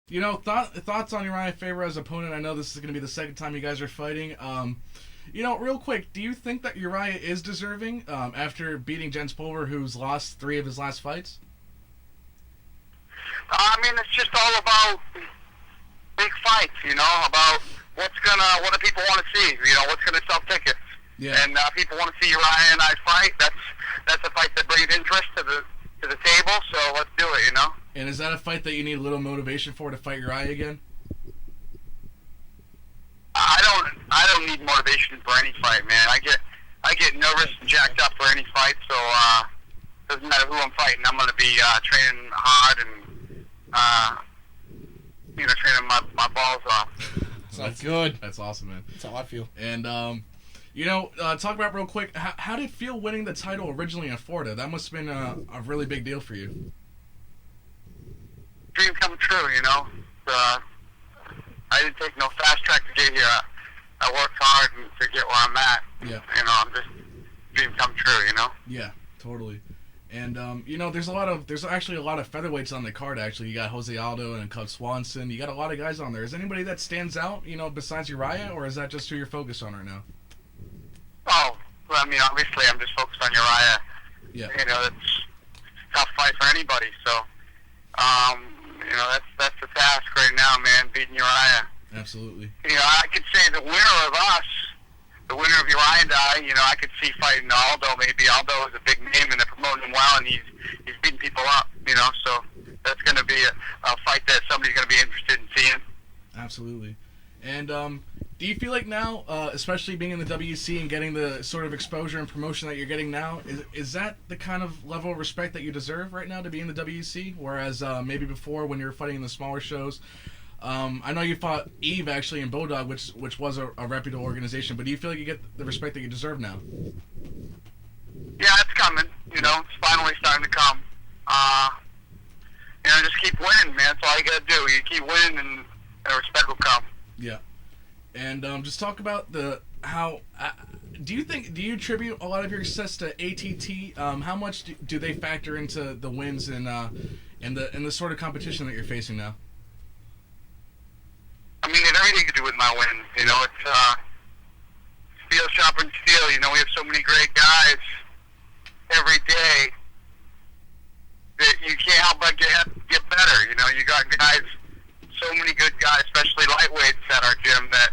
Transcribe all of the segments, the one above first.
Thoughts on Uriah Faber as opponent? I know this is going to be the second time you guys are fighting. Real quick, do you think that Uriah is deserving after beating Jens Pulver, who's lost 3 of his last fights? I mean, it's just all about big fights, about what do people want to see, what's going to sell tickets. Yeah. And people want to see Uriah and I fight. That's a fight that brings interest to the table, so let's do it, And is that a fight that you need a little motivation for to fight Uriah again? I don't need motivation for any fight, man. I get nervous and jacked up for any fight, so doesn't matter who I'm fighting. I'm going to be training hard and training my balls off. Sounds good. That's awesome, man. That's how I feel. And talk about real quick. How did it feel winning the title originally in Florida? That must have been a really big deal for you. Dream come true, I didn't take no fast track to get here. I worked hard to get where I'm at. Yeah. I'm just dream come true, Yeah, totally. And there's actually a lot of featherweights on the card. Actually, you got Jose Aldo and Cub Swanson. You got a lot of guys on there. Is anybody that stands out, besides Uriah, or is that just who you're focused on right now? Oh, well, I mean, obviously, I'm just focused on Uriah. Yeah. It's a tough fight for anybody. So, that's the task right now, man, beating Uriah. Absolutely. I could say the winner of us, the winner of Uriah and I could see fighting Aldo. Maybe Aldo is a big name and they're promoting him well, and he's beating people up. So that's going to be a fight that somebody's going to be interested in seeing. Absolutely. And do you feel like now, especially being in the WEC and getting the sort of exposure and promotion that you're getting now, is that the kind of level of respect that you deserve right now to be in the WEC? Whereas maybe before, when you were fighting in the smaller shows, I know you fought Eve actually in Bodog, which was a reputable organization, but do you feel like you get the respect that you deserve now? Yeah, it's coming. It's finally starting to come. Just keep winning, man. That's all you got to do. You keep winning, and respect will come. Yeah. And just talk about how do you attribute a lot of your success to ATT? How much do they factor into the wins and the sort of competition that you're facing now? I mean, it had everything to do with my win. It's steel sharpens steel. We have so many great guys every day that you can't help but get better. You got guys, so many good guys, especially lightweights at our gym, that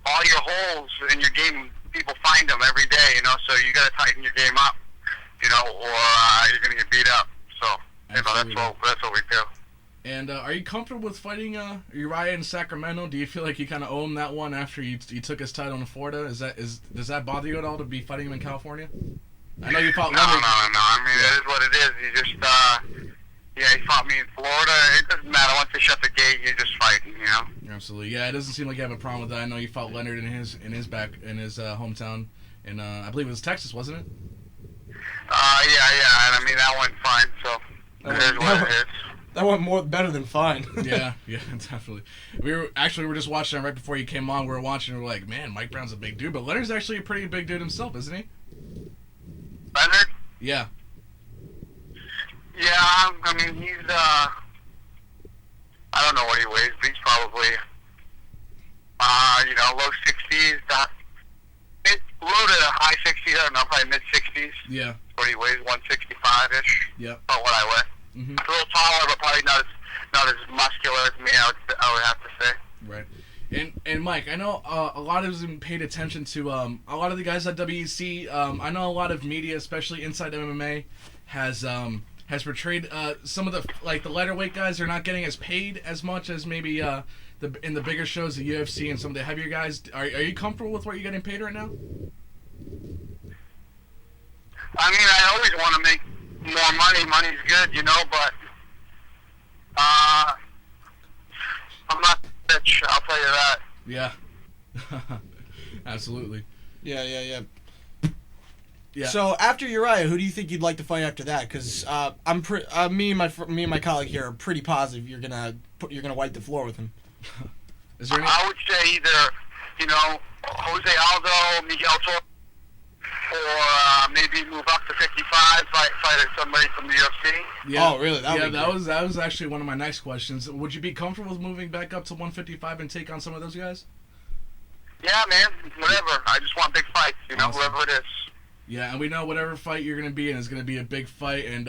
all your holes in your game, people find them every day. So you got to tighten your game up, or you're gonna get beat up. So that's what we do. And are you comfortable with fighting Uriah in Sacramento? Do you feel like you kind of own that one after you took his title in Florida? Does that bother you at all to be fighting him in California? I know you fought No. I mean, it is what it is. You just, he fought me in Florida. It doesn't matter. Once they shut the gate, you just fight, Absolutely. Yeah, it doesn't seem like you have a problem with that. I know you fought Leonard in his hometown, in I believe it was Texas, wasn't it? Yeah. And I mean, that went fine. So it is what it is. That went better than fine. yeah, definitely. We were just watching right before you came on. We were watching, and we're like, man, Mike Brown's a big dude, but Leonard's actually a pretty big dude himself, isn't he? Leonard? Yeah. Yeah, I mean, he's, I don't know what he weighs, but he's probably, low 60s, low to high 60s, I don't know, probably mid-60s. Yeah. What he weighs, 165-ish. Yep. About what I weigh. Mm-hmm. A little taller, but probably not as muscular as me, I would have to say. Right. And Mike, I know a lot of us have paid attention to a lot of the guys at WEC. I know a lot of media, especially inside MMA, has portrayed some of the lighter weight guys are not getting as paid as much as maybe in the bigger shows, the UFC and some of the heavier guys. Are you comfortable with what you're getting paid right now? I mean, I always want to make more money. Money's good, but I'm not rich, I'll tell you that. Yeah. Absolutely. Yeah. So after Uriah, who do you think you'd like to fight after that? Because me and my colleague here are pretty positive you're gonna wipe the floor with him. Is there any... I would say either Jose Aldo, Miguel Torres, or maybe move up to 55, fight somebody from the UFC. Yeah. Oh, really? That was actually one of my next questions. Would you be comfortable with moving back up to 155 and take on some of those guys? Yeah, man. Whatever. I just want big fights. You know, Awesome. whoever it is. Yeah, and we know whatever fight you're going to be in is going to be a big fight. And